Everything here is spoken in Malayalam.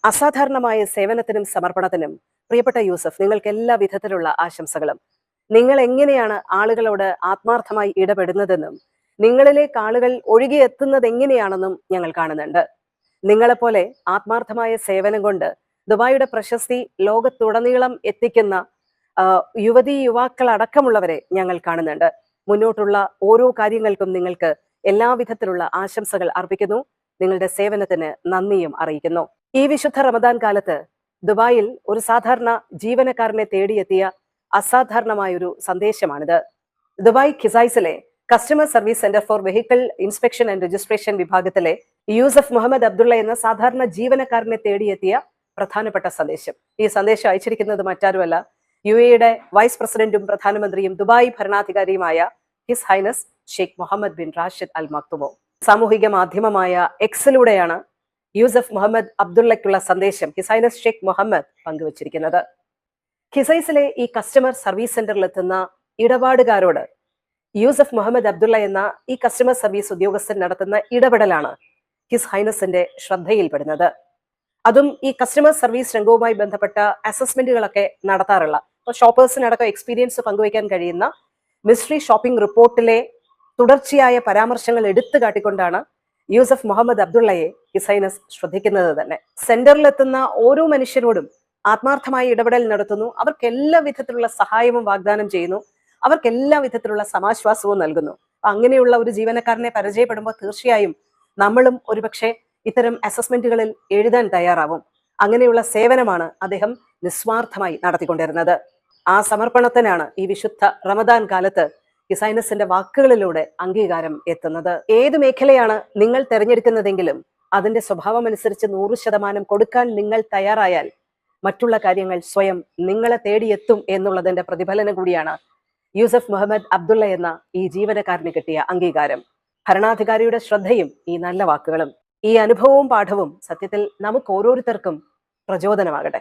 അസാധാരണമായ സേവനത്തിനും സമർപ്പണത്തിനും പ്രിയപ്പെട്ട യൂസഫ്, നിങ്ങൾക്ക് എല്ലാ വിധത്തിലുള്ള ആശംസകളും. നിങ്ങൾ എങ്ങനെയാണ് ആളുകളോട് ആത്മാർത്ഥമായി ഇടപെടുന്നതെന്നും നിങ്ങളിലേക്ക് ആളുകൾ ഒഴുകിയെത്തുന്നത് എങ്ങനെയാണെന്നും ഞങ്ങൾ കാണുന്നുണ്ട്. നിങ്ങളെപ്പോലെ ആത്മാർത്ഥമായ സേവനം കൊണ്ട് ദുബായിയുടെ പ്രശസ്തി ലോകത്തുടനീളം എത്തിക്കുന്ന യുവതീ യുവാക്കൾ അടക്കമുള്ളവരെ ഞങ്ങൾ കാണുന്നുണ്ട്. മുന്നോട്ടുള്ള ഓരോ കാര്യങ്ങൾക്കും നിങ്ങൾക്ക് എല്ലാവിധത്തിലുള്ള ആശംസകൾ അർപ്പിക്കുന്നു. നിങ്ങളുടെ സേവനത്തിന് നന്ദിയും അറിയിക്കുന്നു. ഈ വിശുദ്ധ റമദാൻ കാലത്ത് ദുബായിൽ ഒരു സാധാരണ ജീവനക്കാരനെ തേടിയെത്തിയ അസാധാരണമായൊരു സന്ദേശമാണിത്. ദുബായ് ഖിസൈസിലെ customer service centre for vehicle inspection and registration വിഭാഗത്തിലെ യൂസഫ് മുഹമ്മദ് അബ്ദുള്ള എന്ന സാധാരണ ജീവനക്കാരനെ തേടിയെത്തിയ പ്രധാനപ്പെട്ട സന്ദേശം. ഈ സന്ദേശം അയച്ചിരിക്കുന്നത് മറ്റാരുമല്ല, UAE വൈസ് പ്രസിഡന്റും പ്രധാനമന്ത്രിയും ദുബായ് ഭരണാധികാരിയുമായ His Highness Sheikh Mohammed bin Rashid Al മക്തുമോ. സാമൂഹിക മാധ്യമമായ എക്സിലൂടെയാണ് യൂസഫ് മുഹമ്മദ് അബ്ദുള്ളയ്ക്കുള്ള സന്ദേശം ഹിസ് ഹൈനസ് ഷെയ്ഖ് മുഹമ്മദ് പങ്കുവച്ചിരിക്കുന്നത്. ഖിസൈസിലെ ഈ കസ്റ്റമർ സർവീസ് സെന്ററിൽ എത്തുന്ന ഇടപാടുകാരോട് യൂസഫ് മുഹമ്മദ് അബ്ദുള്ള എന്ന ഈ കസ്റ്റമർ സർവീസ് ഉദ്യോഗസ്ഥൻ നടത്തുന്ന ഇടപെടലാണ് ഹിസ് ഹൈനസിന്റെ ശ്രദ്ധയിൽപ്പെടുന്നത്. അതും ഈ കസ്റ്റമർ സർവീസ് രംഗവുമായി ബന്ധപ്പെട്ട അസസ്മെന്റുകളൊക്കെ നടത്താറുള്ള, ഷോപ്പേഴ്സിനടക്കം എക്സ്പീരിയൻസ് പങ്കുവയ്ക്കാൻ കഴിയുന്ന മിസ്റ്ററി ഷോപ്പിംഗ് റിപ്പോർട്ടിലെ തുടർച്ചയായ പരാമർശങ്ങൾ എടുത്തു കാട്ടിക്കൊണ്ടാണ് യൂസഫ് മുഹമ്മദ് അബ്ദുള്ളയെ ഹിസ് ഹൈനസ് ശ്രദ്ധിക്കുന്നത് തന്നെ. സെന്ററിലെത്തുന്ന ഓരോ മനുഷ്യരോടും ആത്മാർത്ഥമായ ഇടപെടൽ നടത്തുന്നു. അവർക്ക് എല്ലാ വിധത്തിലുള്ള സഹായവും വാഗ്ദാനം ചെയ്യുന്നു. അവർക്ക് എല്ലാ വിധത്തിലുള്ള സമാശ്വാസവും നൽകുന്നു. അങ്ങനെയുള്ള ഒരു ജീവനക്കാരനെ പരിചയപ്പെടുമ്പോൾ തീർച്ചയായും നമ്മളും ഒരുപക്ഷെ ഇത്തരം അസസ്മെന്റുകളിൽ എഴുതാൻ തയ്യാറാവും. അങ്ങനെയുള്ള സേവനമാണ് അദ്ദേഹം നിസ്വാർത്ഥമായി നടത്തിക്കൊണ്ടിരുന്നത്. ആ സമർപ്പണത്തിനാണ് ഈ വിശുദ്ധ റമദാൻ കാലത്ത് ഹിസ് ഹൈനസിന്റെ വാക്കുകളിലൂടെ അംഗീകാരം എത്തുന്നത്. ഏത് മേഖലയാണ് നിങ്ങൾ തിരഞ്ഞെടുക്കുന്നതെങ്കിലും അതിന്റെ സ്വഭാവം അനുസരിച്ച് 100% കൊടുക്കാൻ നിങ്ങൾ തയ്യാറായാൽ മറ്റുള്ള കാര്യങ്ങൾ സ്വയം നിങ്ങളെ തേടിയെത്തും എന്നുള്ളതിന്റെ പ്രതിഫലനം കൂടിയാണ് യൂസഫ് മുഹമ്മദ് അബ്ദുള്ള എന്ന ഈ ജീവനക്കാരന് കിട്ടിയ അംഗീകാരം. ഭരണാധികാരിയുടെ ശ്രദ്ധയും ഈ നല്ല വാക്കുകളും ഈ അനുഭവവും പാഠവും സത്യത്തിൽ നമുക്ക് ഓരോരുത്തർക്കും പ്രചോദനമാകട്ടെ.